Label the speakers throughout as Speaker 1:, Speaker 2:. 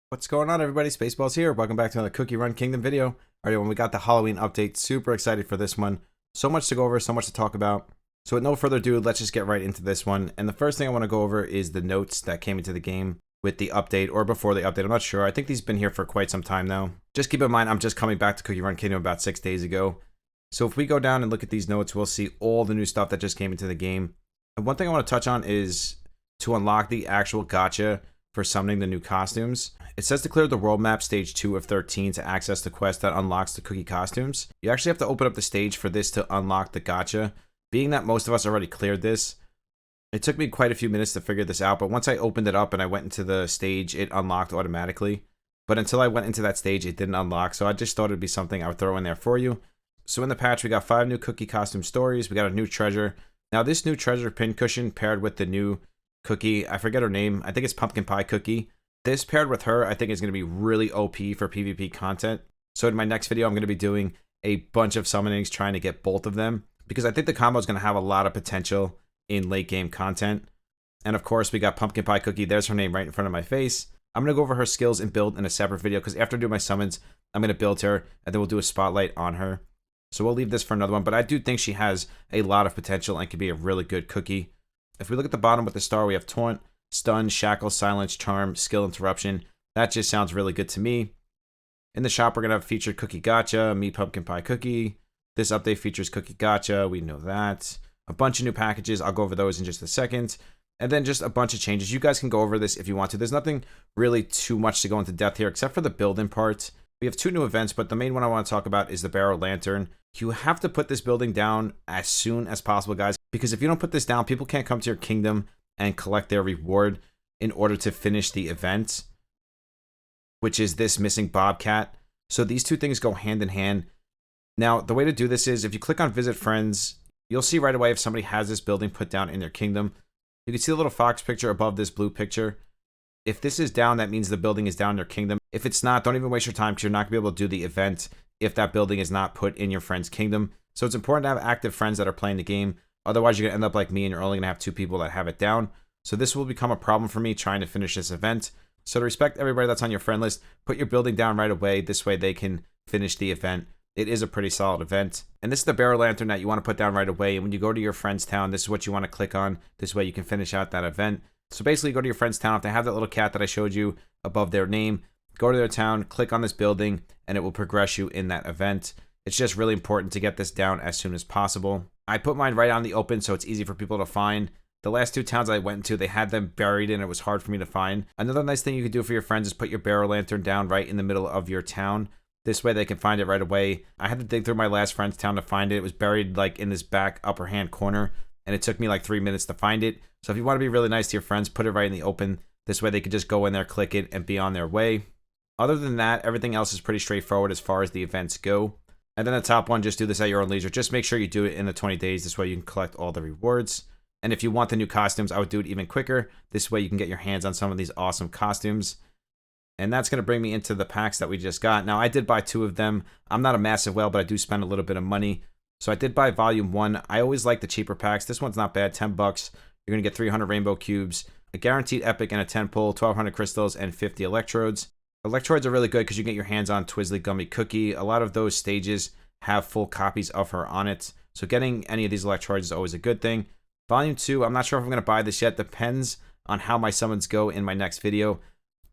Speaker 1: What's going on, everybody? Spaceballs here. Welcome back to another Cookie Run Kingdom video. Alright, when we got the Halloween update, super excited for this one. So much to go over, so much to talk about. So with no further ado, let's just get right into this one. And the first thing I want to go over is the notes that came into the game with the update, or before the update. I'm not sure. I think these have been here for quite some time now. Just keep in mind, I'm just coming back to Cookie Run Kingdom about 6 days ago. So if we go down and look at these notes, we'll see all the new stuff that just came into the game. And one thing I want to touch on is to unlock the actual gacha for summoning the new costumes. It says to clear the world map stage 2 of 13 to access the quest that unlocks the cookie costumes. You actually have to open up the stage for this to unlock the gacha. Being that most of us already cleared this, it took me quite a few minutes to figure this out, but once I opened it up and I went into the stage, it unlocked automatically. But until I went into that stage, it didn't unlock, so I just thought it'd be something I would throw in there for you. So in the patch, we got 5 new cookie costume stories, we got a new treasure. Now this new treasure pincushion paired with the new cookie, I forget her name, I think it's Pumpkin Pie Cookie. This paired with her, I think is going to be really OP for PvP content. So in my next video, I'm going to be doing a bunch of summonings trying to get both of them, because I think the combo is going to have a lot of potential in late game content. And of course, we got Pumpkin Pie Cookie. There's her name right in front of my face. I'm going to go over her skills and build in a separate video, because after I do my summons, I'm going to build her, and then we'll do a spotlight on her. So we'll leave this for another one, but I do think she has a lot of potential and could be a really good cookie. If we look at the bottom with the star, we have Taunt, Stun, Shackle, Silence, Charm, Skill, Interruption. That just sounds really good to me. In the shop, we're going to have featured Cookie Gacha, Me Pumpkin Pie Cookie. This update features Cookie Gacha, we know that. A bunch of new packages, I'll go over those in just a second. And then just a bunch of changes. You guys can go over this if you want to. There's nothing really too much to go into depth here, except for the building part. We have 2 new events, but the main one I want to talk about is the Barrel Lantern. You have to put this building down as soon as possible, guys, because if you don't put this down, people can't come to your kingdom and collect their reward in order to finish the event, which is this missing Bobcat. So these 2 things go hand in hand. Now, the way to do this is if you click on Visit Friends, you'll see right away if somebody has this building put down in their kingdom. You can see the little fox picture above this blue picture. If this is down, that means the building is down in your kingdom. If it's not, don't even waste your time, because you're not going to be able to do the event if that building is not put in your friend's kingdom. So it's important to have active friends that are playing the game. Otherwise, you're going to end up like me, and you're only going to have 2 people that have it down. So this will become a problem for me trying to finish this event. So to respect everybody that's on your friend list, put your building down right away. This way they can finish the event. It is a pretty solid event. And this is the Barrel Lantern that you want to put down right away. And when you go to your friend's town, this is what you want to click on. This way you can finish out that event. So basically, go to your friend's town. If they have that little cat that I showed you above their name, go to their town, click on this building, and it will progress you in that event. It's just really important to get this down as soon as possible. I put mine right on the open, so it's easy for people to find. The last 2 towns I went into, they had them buried and it was hard for me to find. Another nice thing you can do for your friends is put your Barrel Lantern down right in the middle of your town. This way they can find it right away. I had to dig through my last friend's town to find it. It was buried like in this back upper hand corner, and it took me like 3 minutes to find it. So if you want to be really nice to your friends, put it right in the open. This way they can just go in there, click it, and be on their way. Other than that, everything else is pretty straightforward as far as the events go. And then the top one, just do this at your own leisure. Just make sure you do it in the 20 days. This way you can collect all the rewards. And if you want the new costumes, I would do it even quicker. This way you can get your hands on some of these awesome costumes. And that's going to bring me into the packs that we just got. Now, I did buy 2 of them. I'm not a massive whale, but I do spend a little bit of money. So I did buy Volume 1. I always like the cheaper packs. This one's not bad, 10 bucks. You're going to get 300 rainbow cubes, a guaranteed epic and a 10 pull, 1200 crystals, and 50 electrodes. Electrodes are really good because you get your hands on Twizzly Gummy Cookie. A lot of those stages have full copies of her on it. So getting any of these electrodes is always a good thing. Volume 2, I'm not sure if I'm going to buy this yet. Depends on how my summons go in my next video.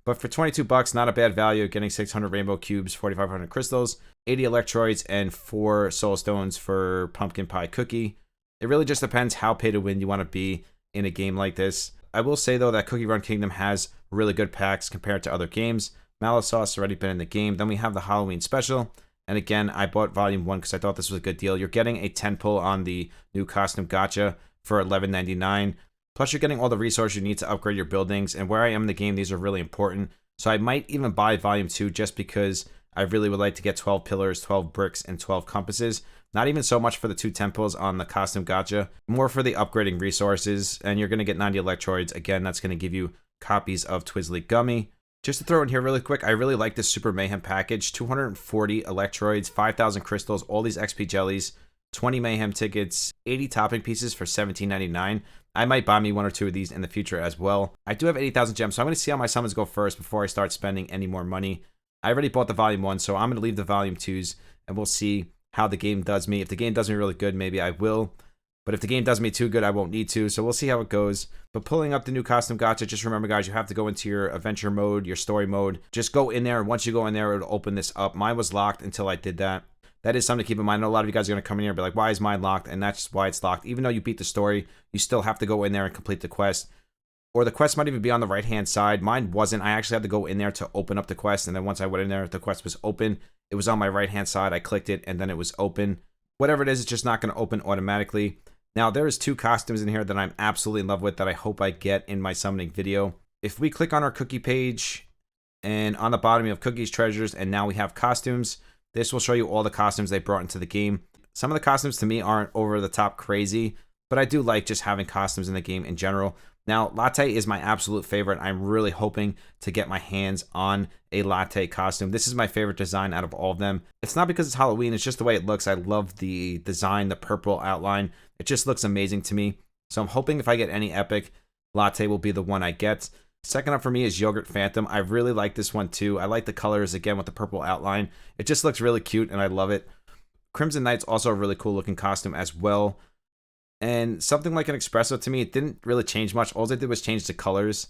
Speaker 1: But for 22 bucks, not a bad value. Getting 600 rainbow cubes, 4,500 crystals, 80 electrodes, and 4 soul stones for Pumpkin Pie Cookie. It really just depends how pay to win you want to be in a game like this. I will say, though, that Cookie Run Kingdom has really good packs compared to other games. Mallow Sauce has already been in the game. Then we have the Halloween Special. And again, I bought Volume 1 because I thought this was a good deal. You're getting a 10 pull on the new costume gacha for $11.99. Plus, you're getting all the resources you need to upgrade your buildings. And where I am in the game, these are really important. So I might even buy Volume 2 just because I really would like to get 12 pillars, 12 bricks, and 12 compasses. Not even so much for the 2 temples on the costume gacha, more for the upgrading resources. And you're going to get 90 electrodes. Again, that's going to give you copies of Twizzly Gummy. Just to throw in here really quick, I really like this Super Mayhem package. 240 electrodes, 5,000 crystals, all these XP jellies, 20 Mayhem tickets, 80 topping pieces for $17.99. I might buy me 1 or 2 of these in the future as well. I do have 80,000 gems, so I'm going to see how my summons go first before I start spending any more money. I already bought the volume 1, so I'm going to leave the volume 2s, and we'll see how the game does me. If the game does me really good, maybe I will. But if the game does me too good, I won't need to. So we'll see how it goes. But pulling up the new costume gacha, just remember, guys, you have to go into your adventure mode, your story mode. Just go in there. And once you go in there, it'll open this up. Mine was locked until I did that. That is something to keep in mind. I know a lot of you guys are going to come in here and be like, why is mine locked? And that's why it's locked. Even though you beat the story, you still have to go in there and complete the quest. Or the quest might even be on the right-hand side. Mine wasn't. I actually had to go in there to open up the quest. And then once I went in there, the quest was open. It was on my right-hand side. I clicked it, and then it was open. Whatever it is, it's just not going to open automatically. Now, there is 2 costumes in here that I'm absolutely in love with that I hope I get in my summoning video. If we click on our cookie page, and on the bottom you have cookies, treasures, and now we have costumes. This will show you all the costumes they brought into the game. Some of the costumes to me aren't over the top crazy, but I do like just having costumes in the game in general. Now, Latte is my absolute favorite. I'm really hoping to get my hands on a Latte costume. This is my favorite design out of all of them. It's not because it's Halloween, it's just the way it looks. I love the design, the purple outline. It just looks amazing to me. So I'm hoping if I get any epic, Latte will be the one I get. Second up for me is Yogurt Phantom. I really like this one too. I like the colors, again, with the purple outline. It just looks really cute, and I love it. Crimson Knight's also a really cool looking costume as well. And something like an Espresso, to me, it didn't really change much. All they did was change the colors.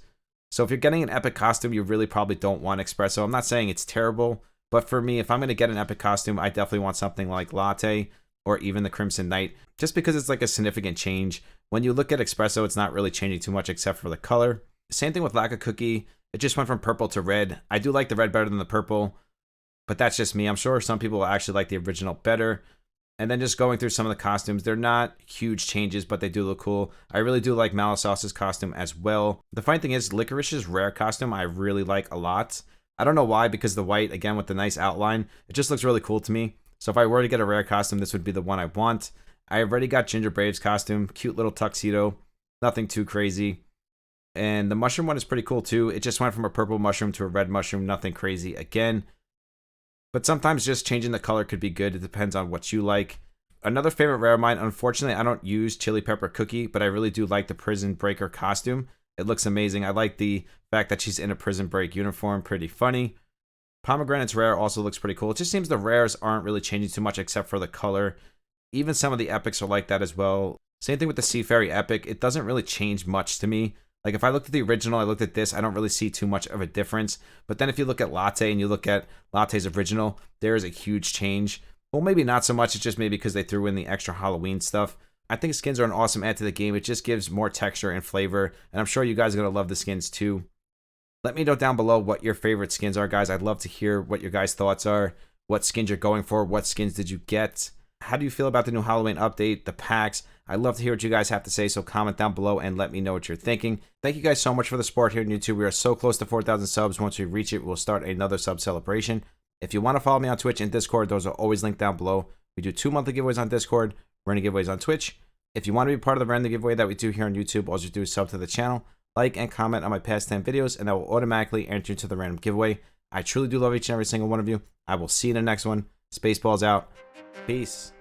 Speaker 1: So if you're getting an epic costume, you really probably don't want Espresso. I'm not saying it's terrible, but for me, if I'm going to get an epic costume, I definitely want something like Latte or even the Crimson Knight, just because it's like a significant change. When you look at Espresso, it's not really changing too much except for the color. Same thing with Lacquer Cookie. It just went from purple to red. I do like the red better than the purple, but that's just me. I'm sure some people will actually like the original better. And then just going through some of the costumes, they're not huge changes, but they do look cool. I really do like Malasauce's costume as well. The funny thing is, Licorice's rare costume I really like a lot. I don't know why, because the white, again, with the nice outline, it just looks really cool to me. So if I were to get a rare costume, this would be the one I want. I already got Ginger Brave's costume. Cute little tuxedo. Nothing too crazy. And the mushroom one is pretty cool too. It just went from a purple mushroom to a red mushroom. Nothing crazy again. But sometimes just changing the color could be good. It depends on what you like. Another favorite rare of mine, unfortunately, I don't use Chili Pepper Cookie, but I really do like the Prison Breaker costume. It looks amazing. I like the fact that she's in a prison break uniform. Pretty funny. Pomegranate's rare also looks pretty cool. It just seems the rares aren't really changing too much except for the color. Even some of the epics are like that as well. Same thing with the Sea Fairy epic. It doesn't really change much to me. Like, if I looked at the original, I looked at this, I don't really see too much of a difference. But then if you look at Latte and you look at Latte's original, there is a huge change. Well, maybe not so much. It's just maybe because they threw in the extra Halloween stuff. I think skins are an awesome add to the game. It just gives more texture and flavor. And I'm sure you guys are going to love the skins too. Let me know down below what your favorite skins are, guys. I'd love to hear what your guys' thoughts are. What skins you're going for. What skins did you get? How do you feel about the new Halloween update, the packs? I'd love to hear what you guys have to say, so comment down below and let me know what you're thinking. Thank you guys so much for the support here on YouTube. We are so close to 4,000 subs. Once we reach it, we'll start another sub celebration. If you want to follow me on Twitch and Discord, those are always linked down below. We do 2 monthly giveaways on Discord, random giveaways on Twitch. If you want to be part of the random giveaway that we do here on YouTube, all you do is sub to the channel, like and comment on my past 10 videos, and that will automatically enter you to the random giveaway. I truly do love each and every single one of you. I will see you in the next one. Spaceballs out. Peace.